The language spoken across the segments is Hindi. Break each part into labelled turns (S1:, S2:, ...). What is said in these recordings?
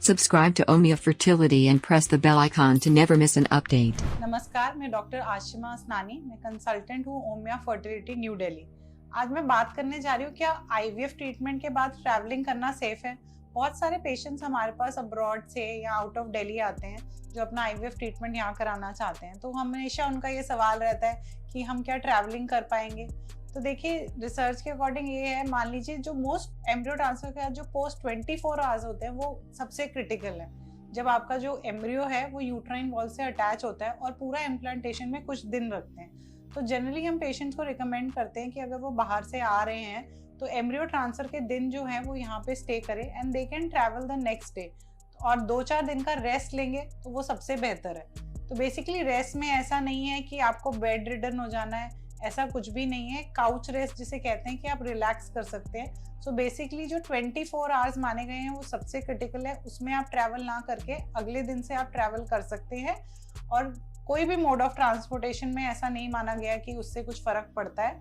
S1: Subscribe to Omnia Fertility and press the bell icon to never miss an update.
S2: नमस्कार, मैं डॉक्टर आशिमा असनानी, मैं कंसल्टेंट हूँ ओमिया फर्टिलिटी न्यू दिल्ली। आज मैं बात करने जा रही हूँ क्या आईवीएफ ट्रीटमेंट के बाद ट्रैवलिंग करना सेफ है। बहुत सारे पेशेंट्स हमारे पास अब्रॉड से या आउट ऑफ दिल्ली आते हैं जो अपना आईवीएफ ट्रीटमेंट यहाँ कराना चाहते हैं, तो हमेशा उनका ये सवाल रहता है कि हम क्या ट्रैवलिंग कर पाएंगे। तो देखिए, रिसर्च के अकॉर्डिंग ये है, मान लीजिए जो मोस्ट एम्ब्रियो ट्रांसफर का जो पोस्ट 24 आवर्स होते हैं वो सबसे क्रिटिकल है। जब आपका जो एम्ब्रियो है वो यूट्राइन वॉल से अटैच होता है और पूरा इम्प्लांटेशन में कुछ दिन रखते हैं। तो जनरली हम पेशेंट्स को रिकमेंड करते हैं कि अगर वो बाहर से आ रहे हैं तो एम्ब्रियो ट्रांसफर के दिन जो है वो यहाँ पे स्टे करें and they can travel the next day, और 2-4 दिन का रेस्ट लेंगे तो वो सबसे बेहतर है। तो बेसिकली रेस्ट में ऐसा नहीं है कि आपको बेड रिडन हो जाना है, ऐसा कुछ भी नहीं है। काउच रेस्ट जिसे कहते हैं कि आप रिलैक्स कर सकते हैं। सो बेसिकली जो 24 आवर्स माने गए हैं वो सबसे क्रिटिकल है, उसमें आप ट्रैवल ना करके अगले दिन से आप ट्रैवल कर सकते हैं। और कोई भी मोड ऑफ ट्रांसपोर्टेशन में ऐसा नहीं माना गया कि उससे कुछ फर्क पड़ता है।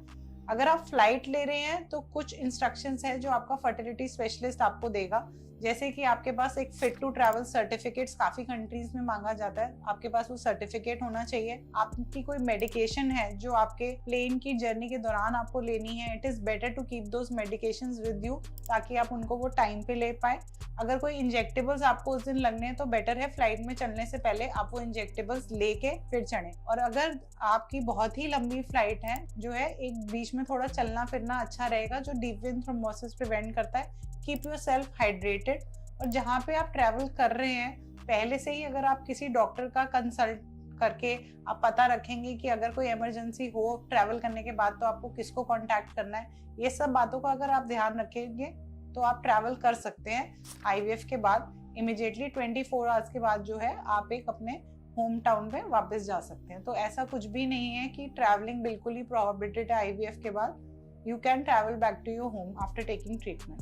S2: अगर आप फ्लाइट ले रहे हैं तो कुछ इंस्ट्रक्शंस है जो आपका फर्टिलिटी स्पेशलिस्ट आपको देगा, जैसे कि आपके पास एक फिट टू ट्रैवल सर्टिफिकेट्स काफ़ी कंट्रीज में मांगा जाता है, आपके पास वो सर्टिफिकेट होना चाहिए। आपकी कोई मेडिकेशन है जो आपके प्लेन की जर्नी के दौरान आपको लेनी है, it is better to keep those medications with you ताकि आप उनको वो टाइम पे ले पाए। अगर कोई इंजेक्टेबल्स आपको उस दिन लगने हैं तो बेटर है फ्लाइट में चलने से पहले आप वो इंजेक्टेबल्स लेके फिर चढ़ें। और अगर आपकी बहुत ही लंबी फ्लाइट है जो है, एक बीच में थोड़ा चलना फिरना अच्छा रहेगा जो डीप वेन थ्रोम्बोसिस प्रिवेंट करता है। Keep your self hydrated. और जहाँ पे आप ट्रैवल कर रहे हैं पहले से ही अगर आप किसी डॉक्टर का कंसल्ट करके आप पता रखेंगे कि अगर कोई इमरजेंसी हो ट्रैवल करने के बाद तो आपको किसको कांटेक्ट करना है, ये सब बातों का अगर आप ध्यान रखेंगे तो आप ट्रैवल कर सकते हैं। आईवीएफ के बाद इमिडिएटली 24 आवर्स के बाद जो है आप एक अपने होम टाउन पे वापस जा सकते हैं। तो ऐसा कुछ भी नहीं है कि ट्रैवलिंग बिल्कुल ही प्रोहिबिटेड है आईवीएफ के बाद। You can travel back to your home after taking treatment.